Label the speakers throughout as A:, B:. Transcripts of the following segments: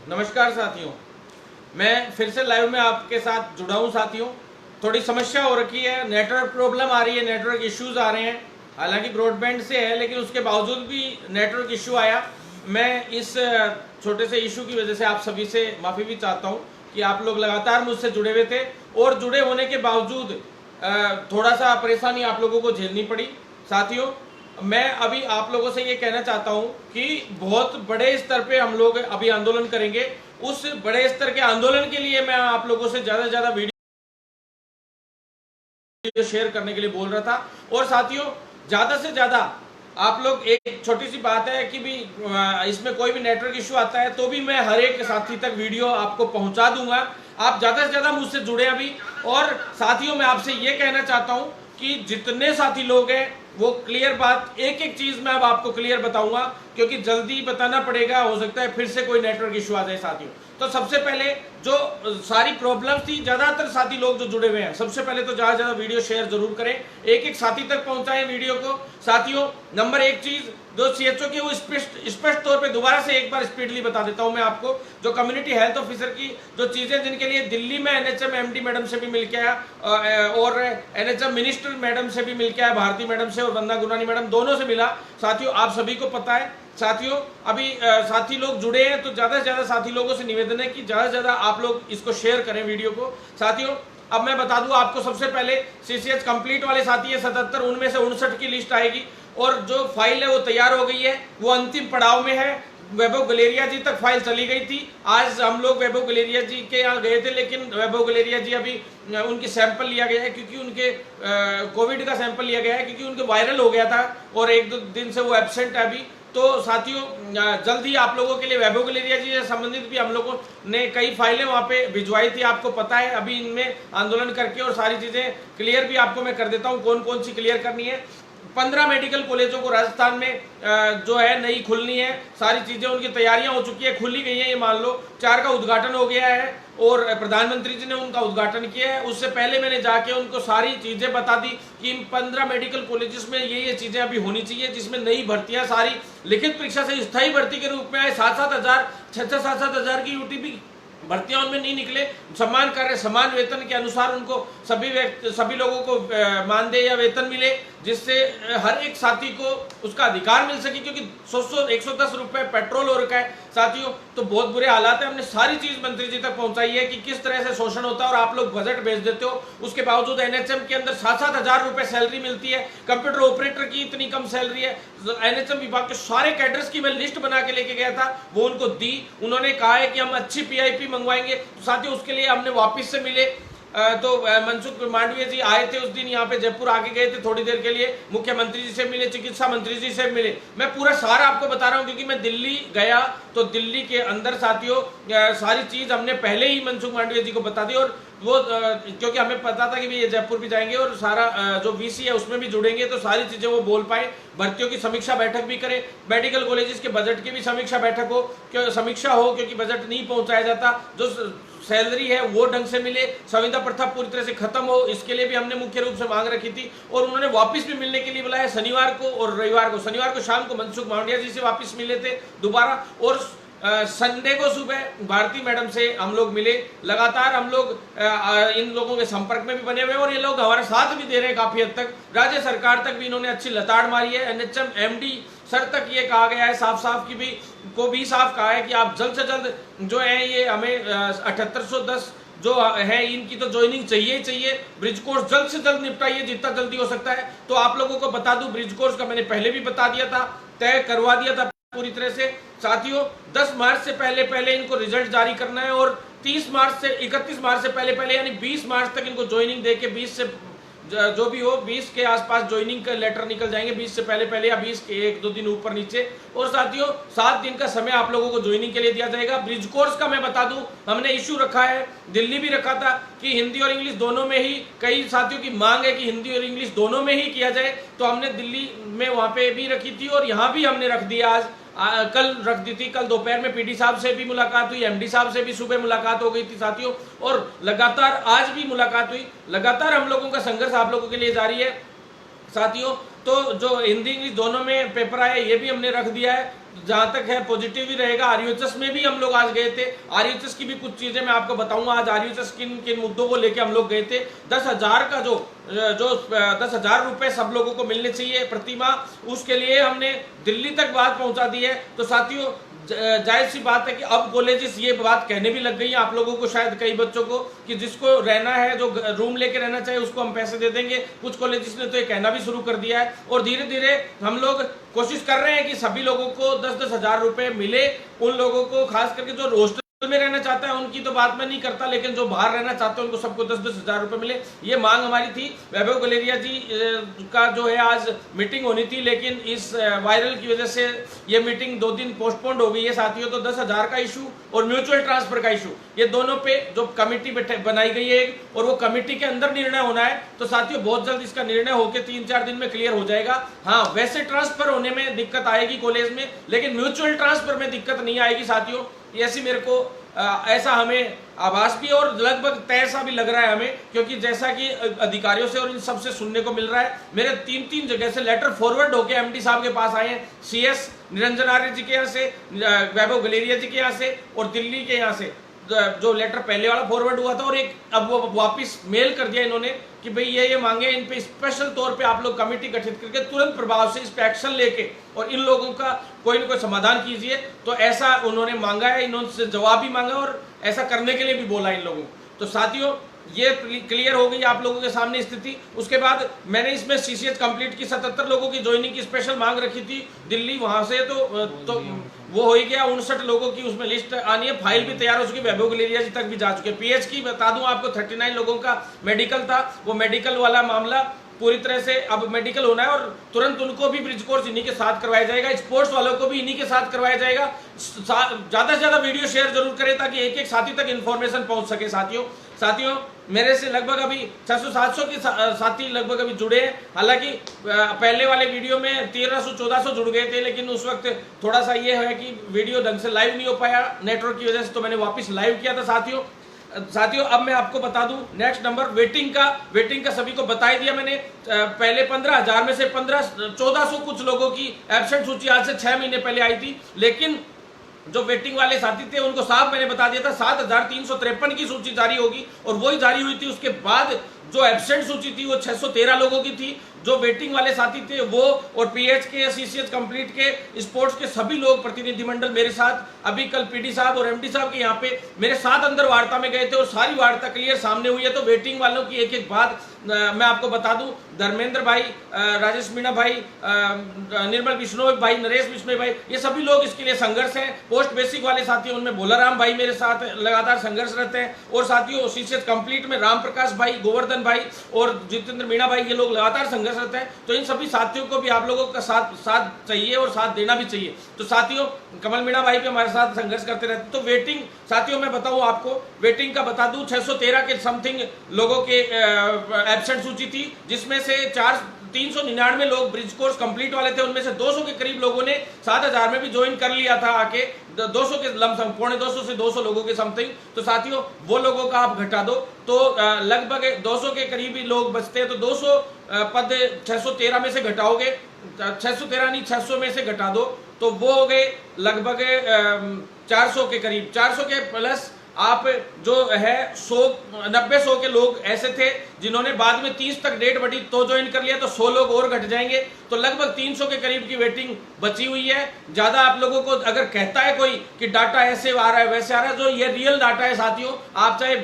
A: नमस्कार साथियों, मैं फिर से लाइव में आपके साथ जुड़ा हूँ साथियों। थोड़ी समस्या हो रखी है, नेटवर्क प्रॉब्लम आ रही है, नेटवर्क इश्यूज आ रहे हैं। हालांकि ब्रॉडबैंड से है लेकिन उसके बावजूद भी नेटवर्क इश्यू आया। मैं इस छोटे से इशू की वजह से आप सभी से माफ़ी भी चाहता हूँ कि आप लोग लगातार मुझसे जुड़े हुए थे और जुड़े होने के बावजूद थोड़ा सा परेशानी आप लोगों को झेलनी पड़ी। साथियों, मैं अभी आप लोगों से ये कहना चाहता हूं कि बहुत बड़े स्तर पे हम लोग अभी आंदोलन करेंगे। उस बड़े स्तर के आंदोलन के लिए मैं आप लोगों से ज्यादा से ज्यादा वीडियो शेयर करने के लिए बोल रहा था। और साथियों, ज्यादा से ज्यादा आप लोग, एक छोटी सी बात है कि भी इसमें कोई भी नेटवर्क इश्यू आता है तो भी मैं हर एक साथी तक वीडियो आपको पहुंचा दूंगा। आप ज्यादा से ज्यादा मुझसे जुड़े अभी। और साथियों, मैं आपसे ये कहना चाहता हूं कि जितने साथी लोग हैं वो क्लियर बात, एक एक चीज मैं अब आपको क्लियर बताऊंगा क्योंकि जल्दी बताना पड़ेगा, हो सकता है फिर से कोई नेटवर्क इश्यू आ जाए साथियों। तो सबसे पहले जो सारी प्रॉब्लम्स थी, ज्यादातर साथी लोग जो जुड़े हुए हैं, सबसे पहले तो ज्यादा ज्यादा वीडियो शेयर जरूर करें, एक एक साथी तक पहुंचाएं वीडियो को। साथियों, नंबर एक चीज जो सीएचओ की, वो स्पष्ट तौर पे दोबारा से एक बार स्पीडली बता देता हूं मैं आपको। जो कम्युनिटी हेल्थ ऑफिसर की जो चीजें, जिनके लिए दिल्ली में एनएचएम एमडी मैडम से भी मिलके आया और एनएचएम मिनिस्टर मैडम से भी मिलके आया, भारती मैडम से और वंदना गुरनानी मैडम, दोनों से मिला। साथियों, आप सभी को पता है। साथियों, अभी साथी लोग जुड़े हैं तो ज्यादा से ज्यादा साथी लोगों से निवेदन है कि ज्यादा से ज्यादा आप लोग इसको शेयर करें वीडियो को। साथियों, अब मैं बता दूं आपको, सबसे पहले सीसीएच कंप्लीट वाले साथी है 77, उनमें से 59 की लिस्ट आएगी और जो फाइल है वो तैयार हो गई है, वो अंतिम पड़ाव में है। वैभव गलेरिया जी तक फाइल चली गई थी। आज हम लोग वैभव गलेरिया जी के यहाँ गए थे, लेकिन वैभव गलेरिया जी अभी उनकी सैंपल लिया गया है क्योंकि उनके कोविड का सैंपल लिया गया है क्योंकि उनके वायरल हो गया था और एक दो दिन से वो एब्सेंट है अभी। तो साथियों, जल्द ही आप लोगों के लिए वैभव गलेरिया जी से संबंधित भी हम लोगों ने कई फाइलें वहां पे भिजवाई थी, आपको पता है। अभी इनमें आंदोलन करके और सारी चीजें क्लियर भी आपको मैं कर देता हूं कौन कौन सी क्लियर करनी है। 15 मेडिकल कॉलेजों को राजस्थान में जो है नई खुलनी है, सारी चीजें उनकी तैयारियां हो चुकी है, खुली गई है, ये मान लो 4 का उद्घाटन हो गया है और प्रधानमंत्री जी ने उनका उद्घाटन किया है। उससे पहले मैंने जाके उनको सारी चीजें बता दी कि इन 15 मेडिकल कॉलेजेस में ये चीजें अभी होनी चाहिए, जिसमें नई भर्तियां सारी लिखित परीक्षा से स्थायी भर्ती के रूप में आए। 7-7 हजार, 6-6, 7-7 हजार की यूटीपी भर्तियां उनमें नहीं निकले। समान कार्य समान वेतन के अनुसार उनको सभी लोगों को मानदेय या वेतन मिले, जिससे हर एक साथी को उसका अधिकार मिल सके, क्योंकि 110 रुपए पेट्रोल हो रखा है साथियों। तो बहुत बुरे हालात है। हमने सारी चीज मंत्री जी तक पहुंचाई है कि किस तरह से शोषण होता है और आप लोग बजट भेज देते हो, उसके बावजूद एनएचएम के अंदर 7-7 हजार रुपए सैलरी मिलती है। कंप्यूटर ऑपरेटर की इतनी कम सैलरी है। एनएचएम विभाग के सारे कैडर्स की मैं लिस्ट बना के लेके गया था, वो उनको दी। उन्होंने कहा है कि हम अच्छी पीआईपी मंगवाएंगे। तो साथियों, उसके लिए हमने वापस से मिले तो मनसुख मांडविया जी आए थे उस दिन यहाँ पे, जयपुर आके गए थे थोड़ी देर के लिए, मुख्यमंत्री जी से मिले, चिकित्सा मंत्री जी से मिले। मैं पूरा सारा आपको बता रहा हूँ क्योंकि मैं दिल्ली गया तो दिल्ली के अंदर साथियों सारी चीज हमने पहले ही मनसुख मांडविया जी को बता दी। और वो क्योंकि हमें पता था कि ये जयपुर भी जाएंगे और सारा जो वीसी है उसमें भी जुड़ेंगे, तो सारी चीजें वो बोल पाए। भर्तियों की समीक्षा बैठक भी करें, मेडिकल कॉलेजेस के बजट की भी समीक्षा बैठक हो, समीक्षा हो, क्योंकि बजट नहीं पहुंचाया जाता। जो सैलरी है वो ढंग से मिले, संविदा प्रथा पूरी तरह से खत्म हो, इसके लिए भी हमने मुख्य रूप से मांग रखी थी। और उन्होंने वापस भी मिलने के लिए बुलाया शनिवार को और रविवार को। शनिवार को शाम को मनसुख मांडविया जी से वापस मिले थे दोबारा, और संडे को सुबह भारती मैडम से हम लोग मिले। लगातार हम लोग इन लोगों के संपर्क में भी बने हुए और ये लोग हमारा साथ भी दे रहे हैं काफी हद तक। राज्य सरकार तक भी इन्होंने अच्छी लताड़ मारी है। एनएचएम एमडी सर तक ये कहा गया है, साफ साफ की भी साफ कहा है कि आप जल्द से जल्द जो है ये हमें 7810 जो है इनकी तो ज्वाइनिंग चाहिए ही चाहिए। ब्रिज कोर्स जल्द से जल्द निपटाइए जितना जल्दी हो सकता है। तो आप लोगों को बता दूं, ब्रिज कोर्स का मैंने पहले भी बता दिया था, तय करवा दिया था पूरी तरह से। साथियों, 10 मार्च से पहले इनको रिजल्ट जारी करना है और 31 मार्च से पहले यानी 20 मार्च तक इनको ज्वाइनिंग देके 20 से जो भी हो 20 के आसपास ज्वाइनिंग का लेटर निकल जाएंगे, 20 से पहले या 20 के 1-2 दिन ऊपर नीचे। और साथियों, 7 दिन का समय आप लोगों को ज्वाइनिंग के लिए दिया जाएगा। ब्रिज कोर्स का मैं बता दूं, हमने इश्यू रखा है, दिल्ली भी रखा था कि हिंदी और इंग्लिश दोनों में ही, कई साथियों की मांग है कि हिंदी और इंग्लिश दोनों में ही किया जाए, तो हमने दिल्ली में वहां पे भी रखी थी और यहाँ भी हमने रख दिया। आज कल रख दी थी। कल दोपहर में पीडी साहब से भी मुलाकात हुई, एमडी साहब से भी सुबह मुलाकात हो गई थी साथियों, और लगातार आज भी मुलाकात हुई। लगातार हम लोगों का संघर्ष आप लोगों के लिए जारी है साथियों। तो जो हिंदी इंग्लिश दोनों में पेपर आया ये भी हमने रख दिया है, जहां तक है पॉजिटिव ही रहेगा। आरयूएचएस में भी हम लोग आज गए थे, आरयूएचएस की भी कुछ चीजें मैं आपको बताऊंगा। आज आरयूएचएस किन किन मुद्दों को लेके हम लोग गए थे। 10,000 का जो 10,000 रुपए सब लोगों को मिलने चाहिए प्रति माह, उसके लिए हमने दिल्ली तक बात पहुंचा दी है। तो साथियों जाहिर सी बात है कि अब कॉलेजेस ये बात कहने भी लग गई है आप लोगों को, शायद कई बच्चों को, कि जिसको रहना है, जो रूम लेके रहना चाहिए, उसको हम पैसे दे देंगे। कुछ कॉलेजेस ने तो ये कहना भी शुरू कर दिया है और धीरे धीरे हम लोग कोशिश कर रहे हैं कि सभी लोगों को 10-10 हजार रुपए मिले। उन लोगों को खास करके जो हॉस्टल में रहना चाहता है उनकी तो बात मैं नहीं करता, लेकिन जो बाहर रहना चाहते हैं उनको सबको 10-10 हजार रुपए मिले, ये मांग हमारी थी। वैभव गलेरिया जी का जो है आज मीटिंग होनी थी, लेकिन इस वायरल की वजह से ये मीटिंग 2 दिन पोस्टपोन्ड हो गई है साथियों। तो 10,000 का इशू और म्यूचुअल ट्रांसफर का इशू, ये दोनों पे जो कमेटी बनाई गई है और वो कमेटी के अंदर निर्णय होना है। तो साथियों बहुत जल्द इसका निर्णय होकर 3-4 दिन में क्लियर हो जाएगा। हाँ, वैसे ट्रांसफर होने में दिक्कत आएगी कॉलेज में, लेकिन म्यूचुअल ट्रांसफर में दिक्कत नहीं आएगी साथियों। ऐसी मेरे को ऐसा हमें आभास भी और लगभग तय सा भी लग रहा है हमें, क्योंकि जैसा कि अधिकारियों से और इन सबसे सुनने को मिल रहा है, मेरे 3-3 जगह से लेटर फॉरवर्ड होके एमडी साहब के पास आए हैं। सीएस निरंजन आर्य जी के यहाँ से, वैभव गलेरिया जी के यहाँ से और दिल्ली के यहाँ से जो लेटर पहले वाला फॉरवर्ड हुआ था, और एक अब वो वापस मेल कर दिया इन्होंने कि भाई ये मांगे, इन पे स्पेशल तौर पे आप लोग कमेटी गठित करके तुरंत प्रभाव से इस पे एक्शन लेके और इन लोगों का कोई ना कोई समाधान कीजिए। तो ऐसा उन्होंने मांगा है, इन्होंने जवाब भी मांगा और ऐसा करने के लिए भी बोला इन लोगों को। तो साथियों ये क्लियर हो गई आप लोगों के सामने स्थिति। उसके बाद मैंने इसमें सीसीएच कंप्लीट की 77 लोगों की ज्वाइनिंग की स्पेशल मांग रखी थी दिल्ली, वहां से तो वो हो ही गया। 59 लोगों की उसमें लिस्ट आनी है, फाइल भी तैयार हो चुकी है, वैभव गलेरिया जी तक भी जा चुके हैं। पीएच की बता दूं आपको 39 लोगों का मेडिकल था, वो मेडिकल वाला मामला पूरी तरह से अब मेडिकल होना है और तुरंत उनको भी ब्रिज कोर्स इन्हीं के साथ करवाया जाएगा, स्पोर्ट्स वालों को भी इन्हीं के साथ करवाया जाएगा। ज्यादा से ज्यादा वीडियो शेयर जरूर करें ताकि एक एक साथी तक इन्फॉर्मेशन पहुंच सके। साथियों मेरे से लगभग अभी 600-700 के साथी लगभग अभी जुड़े हैं। हालांकि पहले वाले वीडियो में 1300-1400 जुड़ गए थे, लेकिन उस वक्त थोड़ा सा ये है कि वीडियो ढंग से लाइव नहीं हो पाया नेटवर्क की वजह से, तो मैंने वापस लाइव किया था साथियों। अब मैं आपको बता दूं नेक्स्ट नंबर वेटिंग का सभी को बता ही दिया मैंने। पहले 15,000 में से 1400 कुछ लोगों की एब्सेंट सूची आज से 6 महीने पहले आई थी, लेकिन जो वेटिंग वाले साथी थे उनको साफ मैंने बता दिया था 7,353 की सूची जारी होगी, और वही जारी हुई थी। उसके बाद जो एब्सेंट सूची थी वो 613 लोगों की थी। जो वेटिंग वाले साथी थे वो और पीएच के, सीसीएच कंप्लीट के, स्पोर्ट्स के सभी लोग प्रतिनिधिमंडल मेरे साथ अभी कल पीडी साहब और एमडी साहब के यहाँ पे मेरे साथ अंदर वार्ता में गए थे और सारी वार्ता क्लियर सामने हुई है। तो वेटिंग वालों की एक एक बात मैं आपको बता दूं, धर्मेंद्र भाई, राजेश मीणा भाई, निर्मल बिश्नोई भाई, नरेश बिश्नोई भाई, ये सभी लोग इसके लिए संघर्ष हैं। पोस्ट बेसिक वाले साथी उनमें भोलाराम भाई मेरे साथ लगातार संघर्ष रहते हैं, और साथियों सीसीएच कंप्लीट में राम प्रकाश भाई, गोवर्धन भाई और जितेंद्र मीणा भाई, ये लोग लगातार संघर्ष रहते हैं। तो इन सभी साथियों को भी आप लोगों का साथ चाहिए और साथ देना भी चाहिए। तो साथियों कमल मीणा भाई भी हमारे साथ संघर्ष करते रहते हैं। तो वेटिंग साथियों मैं बताऊं आपको, वेटिंग का बता दूं 613 के समथिंग लोगों के एब्सेंट सूची थी, जिसमें से 399 लोग ब्रिज कोर्स कंप्लीट वाले थे। उनमें से 200 के करीब लोगों ने 7,000 में भी ज्वाइन कर लिया था आके, 200 के लमसम, 250 से 200 लोगों के समथिंग। तो साथियों वो लोगों का आप घटा दो तो लगभग 200 के करीब ही लोग बचते हैं। तो 200 पद 613 में से घटाओगे, 613 नहीं 600 में से घटा दो तो वो हो गए लगभग 400 के करीब। 400 के प्लस आप जो है 90-100 के लोग ऐसे थे जिन्होंने बाद में 30 तक डेट बढ़ी तो ज्वाइन कर लिया, तो 100 लोग और घट जाएंगे। तो लगभग 300 के करीब की वेटिंग बची हुई है। ज्यादा आप लोगों को अगर कहता है कोई कि डाटा ऐसे आ रहा है वैसे आ रहा है, जो ये रियल डाटा है साथियों, आप चाहे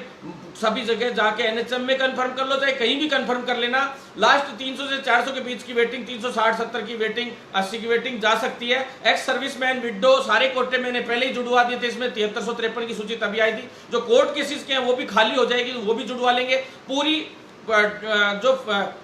A: सभी जगह जाके एनएचएम में कंफर्म कर लो, चाहे कहीं भी कंफर्म कर लेना, लास्ट 300 से 400 के बीच की वेटिंग, 360-70 की वेटिंग, 80 की वेटिंग जा सकती है। एक्स सर्विसमैन, विडो, सारे कोटे मैंने पहले ही जुड़वा दिए थे। इसमें 7353 की सूची तभी आई थी। जो कोर्ट केसेस के हैं वो भी खाली हो जाएगी, वो भी जुड़वा लेंगे। पूरी जो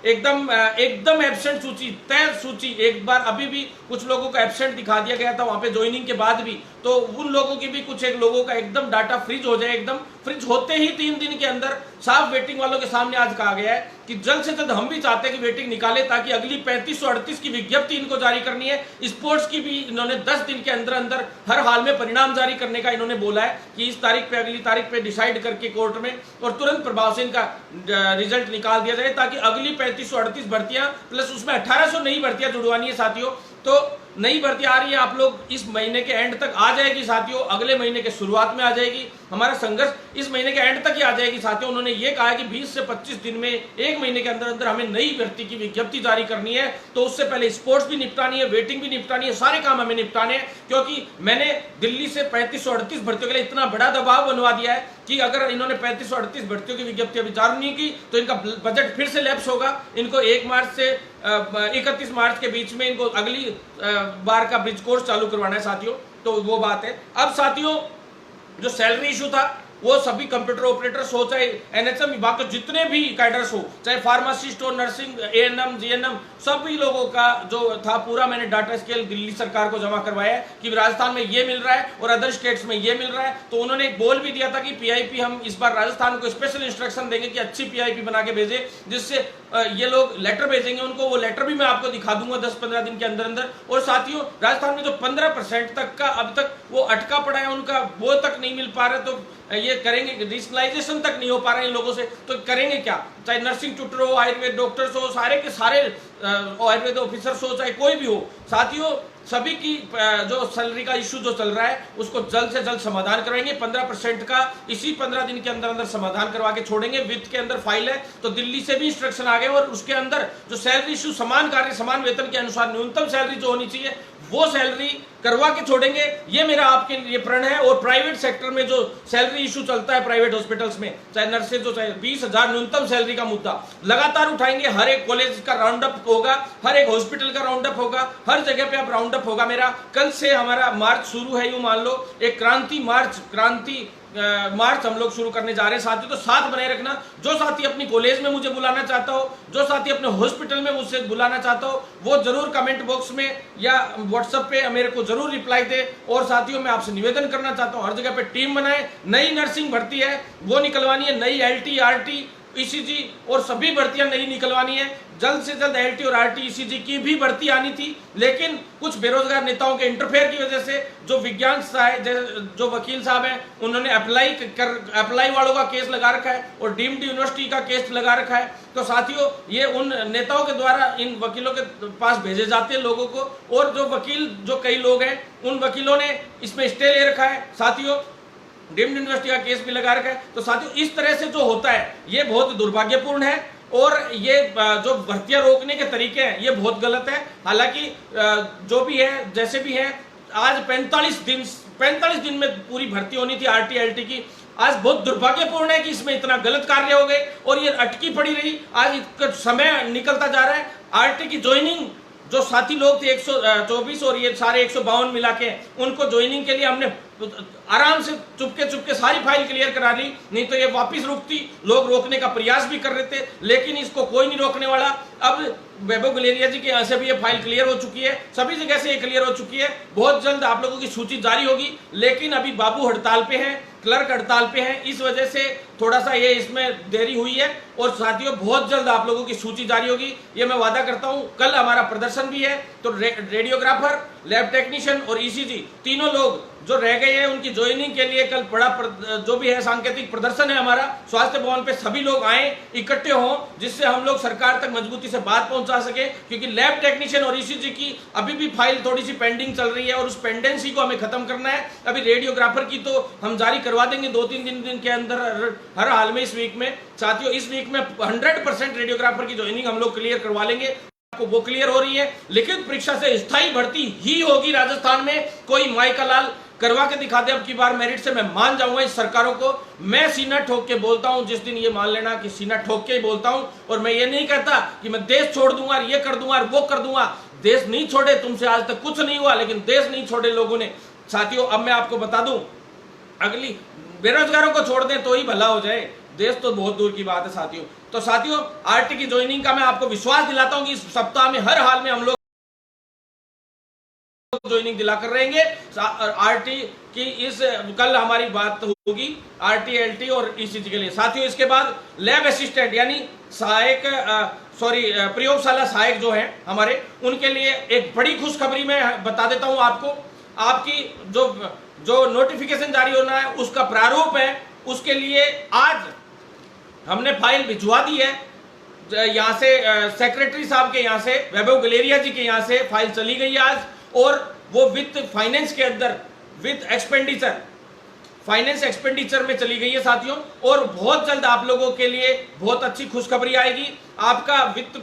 A: एकदम एब्सेंट सूची, तय सूची, एक बार अभी भी कुछ लोगों का एब्सेंट दिखा दिया गया था वहां पे ज्वाइनिंग के बाद भी, तो उन लोगों की भी कुछ एक लोगों का एकदम डाटा फ्रीज हो जाए, एकदम फ्रिज होते ही 3 दिन के अंदर साफ वेटिंग वालों के सामने आज कहा गया है कि जल्द से जल्द हम भी चाहते हैं कि वेटिंग निकाले, ताकि अगली 3538 की विज्ञप्ति इनको जारी करनी है। स्पोर्ट्स की भी इन्होंने 10 दिन के अंदर अंदर हर हाल में परिणाम जारी करने का इन्होंने बोला है कि इस तारीख पे अगली तारीख पे डिसाइड करके कोर्ट में और तुरंत प्रभाव से इनका रिजल्ट निकाल दिया जाए, ताकि अगली 3538 भर्तियां प्लस उसमें 1800 नई भर्तियां जुड़वानी है साथियों। तो नई भर्ती आ रही है, आप लोग इस महीने के एंड तक आ जाएगी साथियों, अगले महीने के शुरुआत में आ जाएगी। हमारा संघर्ष इस महीने के एंड तक ही आ जाएगी साथियों। उन्होंने ये कहा है कि 20 से 25 दिन में, एक महीने के अंदर अंदर हमें नई भर्ती की विज्ञप्ति जारी करनी है। तो उससे पहले स्पोर्ट्स भी निपटानी है, वेटिंग भी निपटानी है, सारे काम हमें निपटाने हैं, क्योंकि मैंने दिल्ली से 3538 भर्तियों के लिए इतना बड़ा दबाव बनवा दिया है कि अगर इन्होंने 3538 भर्तियों की विज्ञप्ति अभी जारी नहीं की तो इनका बजट फिर से लैप्स होगा। इनको 1 मार्च से 31 मार्च के बीच में इनको अगली बार का ब्रिज कोर्स चालू करवाना है साथियों। तो वो बात है। अब साथियों, जो सैलरी इशू था वो सभी कंप्यूटर ऑपरेटर्स हो, चाहे एनएचएम विभाग के जितने भी कैडर्स हो, चाहे फार्मासिस्ट हो, नर्सिंग, एएनएम, जीएनएम, सभी लोगों का जो था पूरा मैंने डाटा स्केल दिल्ली सरकार को जमा करवाया है कि राजस्थान में ये मिल रहा है और अदर स्टेट्स में ये मिल रहा है। तो उन्होंने एक बोल भी दिया था कि पीआईपी हम इस बार राजस्थान को स्पेशल इंस्ट्रक्शन देंगे कि अच्छी पीआईपी बना के भेजे, जिससे ये लोग लेटर भेजेंगे उनको, वो लेटर भी मैं आपको दिखा दूंगा 10-15 दिन के अंदर अंदर। और साथियों, राजस्थान में जो 15% तक का अब तक वो अटका पड़ा है उनका, वो तक नहीं मिल पा रहा, तो ये करेंगे, डिजिटलाइजेशन तक नहीं हो पा रहा है इन लोगों से, तो करेंगे क्या? चाहे नर्सिंग ट्यूटर हो, आयुर्वेद डॉक्टर्स हो, सारे के सारे आयुर्वेद ऑफिसर्स हो, चाहे कोई भी हो साथियों, सभी की जो सैलरी का इशू जो चल रहा है उसको जल्द से जल्द समाधान करवाएंगे। 15% का इसी 15 दिन के अंदर अंदर समाधान करवा के छोड़ेंगे। वित्त के अंदर फाइल है, तो दिल्ली से भी इंस्ट्रक्शन आ गए और उसके अंदर जो सैलरी इशू समान कार्य समान वेतन के अनुसार न्यूनतम सैलरी जो होनी चाहिए वो सैलरी करवा के छोड़ेंगे। ये मेरा आपके लिए प्रण है। और प्राइवेट सेक्टर में जो सैलरी इशू चलता है प्राइवेट हॉस्पिटल्स में, चाहे नर्सेज हो, चाहे 20,000 न्यूनतम सैलरी का मुद्दा लगातार उठाएंगे। हर एक कॉलेज का राउंड अप होगा, हर एक हॉस्पिटल का राउंड अप होगा, हर जगह पे अब राउंड अप होगा मेरा। कल से हमारा मार्च शुरू है, यूं मान लो एक क्रांति मार्च हम लोग शुरू करने जा रहे हैं साथी। तो साथ बनाए रखना। जो साथी अपनी कॉलेज में मुझे बुलाना चाहता हो, जो साथी अपने हॉस्पिटल में मुझसे बुलाना चाहता हो, वो जरूर कमेंट बॉक्स में या व्हाट्सएप पे मेरे को जरूर रिप्लाई दे। और साथियों, मैं आपसे निवेदन करना चाहता हूं, हर जगह पे टीम बनाए। नई नर्सिंग भर्ती है वो निकलवानी है, नई एलटी, आरटी, ईसीजी और सभी भर्तियां नई निकलवानी है। जल्द से जल्द एलटी और आरटी, ईसीजी की भी भर्ती आनी थी, लेकिन कुछ बेरोजगार नेताओं के इंटरफेयर की वजह से जो विज्ञान जो वकील साहब हैं उन्होंने अप्लाई वालों का केस लगा रखा है और डीम्ड यूनिवर्सिटी का केस लगा रखा है। तो साथियों, ये उन नेताओं के द्वारा इन वकीलों के पास भेजे जाते हैं लोगों को, और जो वकील जो कई लोग हैं उन वकीलों ने इसमें स्टे ले रखा है साथियों, डीम्ड यूनिवर्सिटी का केस भी लगा रखा है। तो साथियों, इस तरह से जो होता है ये बहुत दुर्भाग्यपूर्ण है और ये जो भर्तियां रोकने के तरीके हैं ये बहुत गलत है। हालांकि जो भी है जैसे भी है, आज 45 दिन में पूरी भर्ती होनी थी आरटी एलटी की। आज बहुत दुर्भाग्यपूर्ण है कि इसमें इतना गलत कार्य हो गए और ये अटकी पड़ी रही। आज इसका समय निकलता जा रहा है। आरटी की ज्वाइनिंग जो साथी लोग थे 124 और ये सारे 152 मिला के, उनको ज्वाइनिंग के लिए हमने आराम से चुपके सारी फाइल क्लियर करा ली, नहीं तो ये वापस रुकती। लोग रोकने का प्रयास भी कर रहे थे, लेकिन इसको कोई नहीं रोकने वाला। अब वैभव गुलेरिया जी के यहाँ से भी ये फाइल क्लियर हो चुकी है, सभी जगह से ये क्लियर हो चुकी है। बहुत जल्द आप लोगों की सूची जारी होगी, लेकिन अभी बाबू हड़ताल पे हैं, क्लर्क हड़ताल पे हैं, इस वजह से थोड़ा सा ये इसमें देरी हुई है। और साथियों, बहुत जल्द आप लोगों की सूची जारी होगी, ये मैं वादा करता हूं। कल हमारा प्रदर्शन भी है, तो रेडियोग्राफर, लैब टेक्नीशियन और ईसीजी तीनों लोग जो रह गए हैं उनकी ज्वाइनिंग के लिए कल बड़ा जो भी है सांकेतिक प्रदर्शन है हमारा स्वास्थ्य भवन पे। सभी लोग आए, इकट्ठे हों, जिससे हम लोग सरकार तक मजबूती से बात पहुंचा सके, क्योंकि लैब टेक्नीशियन और ईसीजी की अभी भी फाइल थोड़ी सी पेंडिंग चल रही है और उस पेंडेंसी को हमें खत्म करना है। अभी रेडियोग्राफर की तो हम जारी करवा देंगे 2-3 दिन के अंदर, हर हाल में इस वीक में। साथियों, इस वीक में 100% रेडियोग्राफर की ज्वाइनिंग हम लोग क्लियर करवा लेंगे। आपको वो क्लियर हो रही है। लिखित परीक्षा से स्थायी भर्ती ही होगी राजस्थान में। कोई माई का लाल करवा के दिखा दे अब की बार मेरिट से, मैं मान जाऊंगा इस सरकारों को। मैं सीना ठोक के बोलता हूं, जिस दिन ये मान लेना कि सीना ठोक के ही बोलता हूं। और मैं ये नहीं कहता कि मैं देश छोड़ दूंगा, ये कर दूंगा, वो कर दूंगा। देश नहीं छोड़े, तुमसे आज तक कुछ नहीं हुआ, लेकिन देश नहीं छोड़े लोगों ने। साथियों, अब मैं आपको बता दूं, अगली बेरोजगारों को छोड़ दें तो ही भला हो जाए, देश तो बहुत दूर की बात है साथियों। तो साथियों, आरटी की ज्वाइनिंग का मैं आपको विश्वास दिलाता हूं कि इस सप्ताह में हर हाल में हम लोग ज्वाइनिंग दिलाकर रहेंगे। आरटी की इस कल हमारी बात होगी आरटी, एलटी और ईसीजी के लिए। साथियों इसके बाद लैब असिस्टेंट यानी सहायक प्रयोगशाला सहायक जो है हमारे, उनके लिए एक बड़ी खुशखबरी मैं बता देता हूं आपको। आपकी जो नोटिफिकेशन जारी होना है उसका प्रारूप है, उसके लिए आज हमने फाइल भिजवा दी है। यहाँ से सेक्रेटरी साहब के यहाँ से, वैभव गलेरिया जी के यहाँ से फाइल चली गई है आज, और वो वित्त फाइनेंस के अंदर वित्त एक्सपेंडिचर फाइनेंस एक्सपेंडिचर में चली गई है साथियों। और बहुत जल्द आप लोगों के लिए बहुत अच्छी खुशखबरी आएगी। आपका वित्त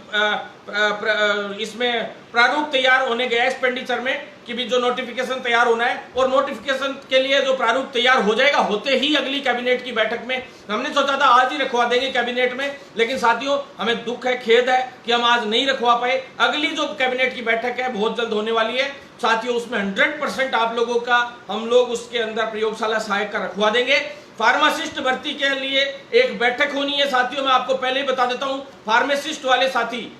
A: इसमें प्रारूप तैयार होने गया एक्सपेंडिचर में कि भी जो नोटिफिकेशन तैयार होना है, और नोटिफिकेशन के लिए जो प्रारूप तैयार हो जाएगा होते ही अगली कैबिनेट की बैठक में, हमने सोचा था आज ही रखवा देंगे कैबिनेट में, लेकिन साथियों हमें दुख है, खेद है कि हम आज नहीं रखवा पाए। अगली जो कैबिनेट की बैठक है बहुत जल्द होने वाली है साथियों, उसमें 100% आप लोगों का हम लोग उसके अंदर प्रयोगशाला सहायक का रखवा देंगे। फार्मासिस्ट भर्ती के लिए एक बैठक होनी है साथियों, मैं आपको पहले ही बता देता हूं। फार्मासिस्ट वाले साथी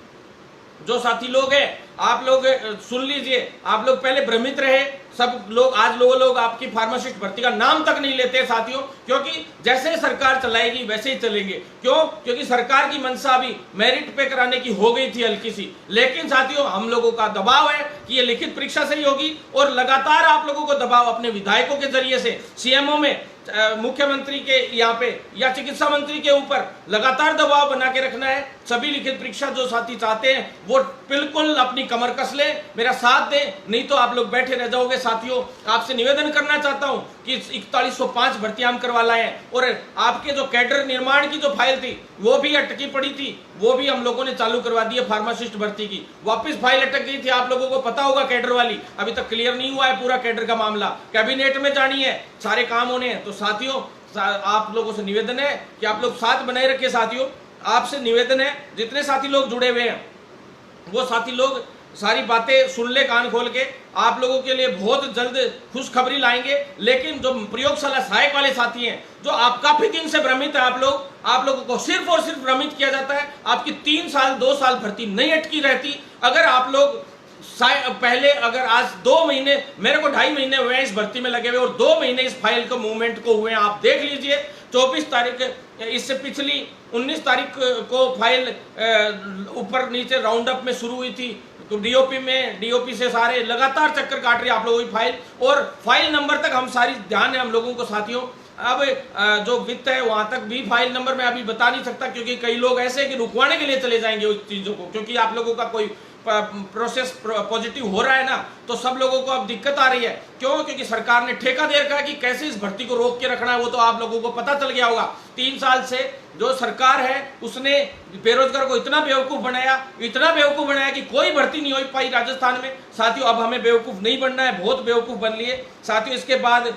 A: जो साथी लोग हैं, आप लोग सुन लीजिए, आप लोग पहले भ्रमित रहे सब लोग, आज लोग आपकी फार्मासिस्ट भर्ती का नाम तक नहीं लेते साथियों, क्योंकि जैसे सरकार चलाएगी वैसे ही चलेंगे। क्यों? क्योंकि सरकार की मंशा भी मेरिट पे कराने की हो गई थी हल्की सी, लेकिन साथियों हम लोगों का दबाव है कि ये लिखित परीक्षा से ही होगी, और लगातार आप लोगों को दबाव अपने विधायकों के जरिए से, सीएमओ में, मुख्यमंत्री के यहाँ पे या चिकित्सा मंत्री के ऊपर लगातार दबाव बना के रखना है। सभी लिखित परीक्षा जो साथी चाहते हैं वो बिल्कुल अपनी कमर कस ले, मेरा साथ दे, नहीं तो आप लोग बैठे रह जाओगे। साथियों आपसे निवेदन करना चाहता हूं कि 4105 भर्ती हम करवा लाए हैं, और आपके जो कैडर निर्माण की जो फाइल थी वो भी अटकी पड़ी थी, वो भी हम लोगों ने चालू करवा दी है। फार्मासिस्ट भर्ती की वापस फाइल अटक गई थी, आप लोगों को पता होगा, कैडर वाली अभी तक क्लियर नहीं हुआ है पूरा कैडर का मामला, कैबिनेट में जानी है, सारे काम होने हैं। तो साथियों आप लोगों से निवेदन है कि आप लोग साथ बनाए रखिए। साथियों आपसे निवेदन है, जितने साथी लोग जुड़े हुए हैं वो साथी लोग सारी बातें सुन ले कान खोल के, आप लोगों के लिए बहुत जल्द खुशखबरी लाएंगे। लेकिन जो प्रयोगशाला सहायक वाले साथी हैं, जो आप काफी दिन से भ्रमित है, आप लोगों को सिर्फ और सिर्फ भ्रमित किया जाता है। आपकी 3 साल 2 साल भर्ती नहीं अटकी रहती। अगर आप लोग पहले अगर आज 2 महीने, मेरे को 2.5 महीने हुए हैं इस भर्ती में लगे हुए, और 2 महीने इस फाइल को मूवमेंट को हुए हैं, आप देख लीजिए। 24 तारीख, इससे पिछली 19 तारीख को फाइल ऊपर नीचे राउंड अप में शुरू हुई थी, तो डीओपी से सारे लगातार चक्कर काट रही है आप लोगों की फाइल, और फाइल नंबर तक हम सारी ध्यान है हम लोगों को साथियों। अब जो वित्त है वहां तक भी फाइल नंबर मैं अभी बता नहीं सकता, क्योंकि कई लोग ऐसे कि रुकवाने के लिए चले जाएंगे उस चीजों को, क्योंकि आप लोगों का कोई प्रोसेस पॉजिटिव हो रहा है ना, तो सब लोगों को अब दिक्कत आ रही है। क्यों? क्योंकि सरकार ने ठेका दे रखा है कि कैसे इस भर्ती को रोक के रखना है, वो तो आप लोगों को पता चल गया होगा। 3 साल से जो सरकार है उसने बेरोजगार को इतना बेवकूफ बनाया कि कोई भर्ती नहीं हो पाई राजस्थान में। साथियों अब हमें बेवकूफ नहीं बनना है, बहुत बेवकूफ बन लिए साथियों। इसके बाद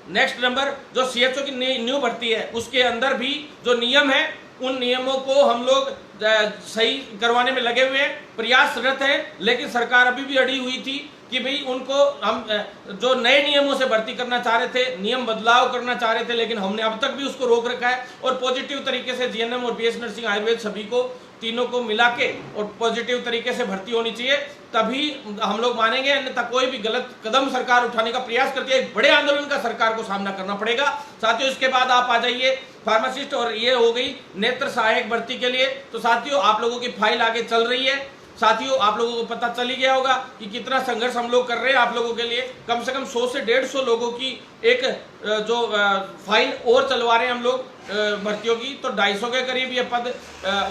A: नेक्स्ट नंबर जो सीएचओ की न्यू भर्ती है, उसके अंदर भी जो नियम है उन नियमों को हम लोग सही करवाने में लगे हुए हैं, प्रयासरत है। लेकिन सरकार अभी भी अड़ी हुई थी कि भाई उनको हम जो नए नियमों से भर्ती करना चाह रहे थे, नियम बदलाव करना चाह रहे थे, लेकिन हमने अब तक भी उसको रोक रखा है। और पॉजिटिव तरीके से जीएनएम और बीएस नर्सिंग आयुर्वेद सभी को, तीनों को मिला के और पॉजिटिव तरीके से भर्ती होनी चाहिए, तभी हम लोग मानेंगे। अन्यथा कोई भी गलत कदम सरकार उठाने का प्रयास करती है, एक बड़े आंदोलन का सरकार को सामना करना पड़ेगा साथियों। इसके बाद आप आ जाइए फार्मासिस्ट, और ये हो गई नेत्र सहायक भर्ती के लिए। तो साथियों आप लोगों की फाइल आगे चल रही है। साथियों आप लोगों को पता चल ही गया होगा कि कितना संघर्ष हम लोग कर रहे हैं आप लोगों के लिए। कम से कम 100 से 150 लोगों की एक जो फाइल और चलवा रहे हैं हम लोग भर्तियों की, तो 250 के करीब ये पद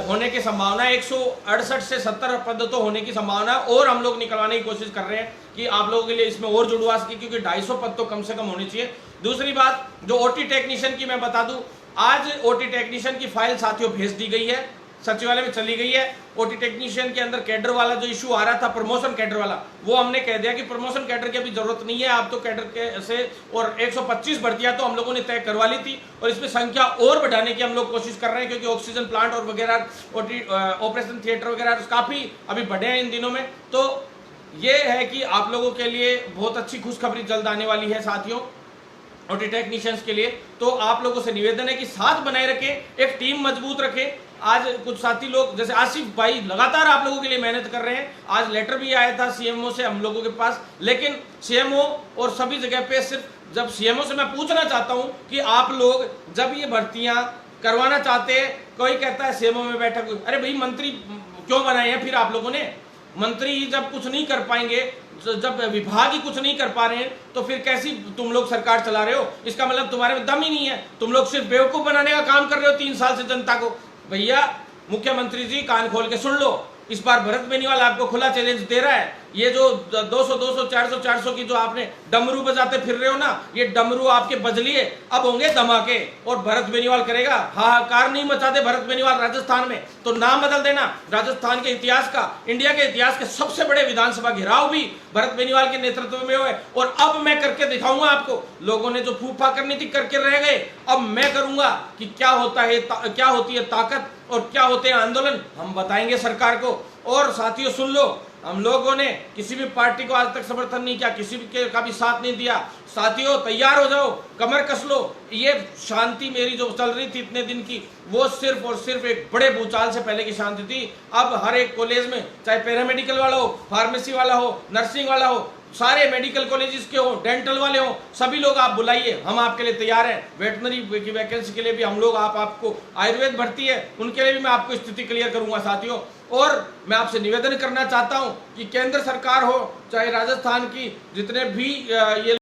A: होने की संभावना है। 168 से 70 पद तो होने की संभावना, और हम लोग निकलवाने की कोशिश कर रहे हैं कि आप लोगों के लिए इसमें और जुड़वा सके, क्योंकि 250 पद तो कम से कम होनी चाहिए। दूसरी बात जो ओटी टेक्नीशियन की मैं बता दूं, आज ओटी टेक्नीशियन की फाइल साथियों भेज दी गई है, सचिवालय में चली गई है। ओटी टेक्नीशियन के अंदर कैडर वाला जो इशू आ रहा था, प्रमोशन कैडर वाला, वो हमने कह दिया कि प्रमोशन कैडर की अभी जरूरत नहीं है, आप तो कैडर के से, और 125 भर्तियां तो हम लोगों ने तय करवा ली थी, और इसमें संख्या और बढ़ाने की हम लोग कोशिश कर रहे हैं, क्योंकि ऑक्सीजन प्लांट और वगैरह, ऑपरेशन थिएटर वगैरह काफी अभी बढ़े हैं इन दिनों में। तो ये है कि आप लोगों के लिए बहुत अच्छी खुशखबरी जल्द आने वाली है साथियों ओटी टेक्नीशियंस के लिए। तो आप लोगों से निवेदन है कि साथ बनाए रखें, एक टीम मजबूत रखें। आज कुछ साथी लोग जैसे आसिफ भाई लगातार आप लोगों के लिए मेहनत कर रहे हैं। आज लेटर भी आया था सीएमओ से हम लोगों के पास, लेकिन सीएमओ और सभी जगह पे सिर्फ जब सीएमओ से मैं पूछना चाहता हूं कि आप लोग जब ये भर्तियां करवाना चाहते हैं, कोई कहता है सीएमओ में बैठक, अरे भाई मंत्री क्यों बनाए हैं फिर आप लोगों ने? मंत्री जब कुछ नहीं कर पाएंगे, जब विभाग ही कुछ नहीं कर पा रहे हैं, तो फिर कैसी तुम लोग सरकार चला रहे हो? इसका मतलब तुम्हारे में दम ही नहीं है, तुम लोग सिर्फ बेवकूफ बनाने का काम कर रहे हो 3 साल से जनता को। भैया मुख्यमंत्री जी कान खोल के सुन लो, इस बार भरत बेनीवाल आपको खुला चैलेंज दे रहा है। ये जो 200 200 400 400 की जो आपने डमरू बजाते फिर रहे हो ना, ये डमरू आपके बज लिए, अब होंगे धमाके और भरत बेनीवाल करेगा हाहाकार। नहीं मचा दे भरत बेनीवाल राजस्थान में तो नाम बदल देना। राजस्थान के इतिहास का, इंडिया के इतिहास के सबसे बड़े विधानसभा घेराव भी भरत बेनीवाल के नेतृत्व में हुए, और अब मैं करके दिखाऊंगा आपको। लोगों ने जो फूफा करनी थी करके रह गए, अब मैं करूंगा कि क्या होता है, क्या होती है ताकत और क्या होते हैं आंदोलन, हम बताएंगे सरकार को। और साथियों सुन लो, हम लोगों ने किसी भी पार्टी को आज तक समर्थन नहीं किया, किसी का भी साथ नहीं दिया। साथियों तैयार हो जाओ, कमर कस लो। ये शांति मेरी जो चल रही थी इतने दिन की, वो सिर्फ और सिर्फ एक बड़े भूचाल से पहले की शांति थी। अब हर एक कॉलेज में, चाहे पैरामेडिकल वाला हो, फार्मेसी वाला हो, नर्सिंग वाला हो, सारे मेडिकल कॉलेजेस के हो, डेंटल वाले हो, सभी लोग आप बुलाइए, हम आपके लिए तैयार हैं। वेटनरी की वैकेंसी के लिए भी हम लोग, आपको आयुर्वेद भर्ती है उनके लिए भी मैं आपको स्थिति क्लियर करूंगा साथियों। और मैं आपसे निवेदन करना चाहता हूं कि केंद्र सरकार हो चाहे राजस्थान की, जितने भी ये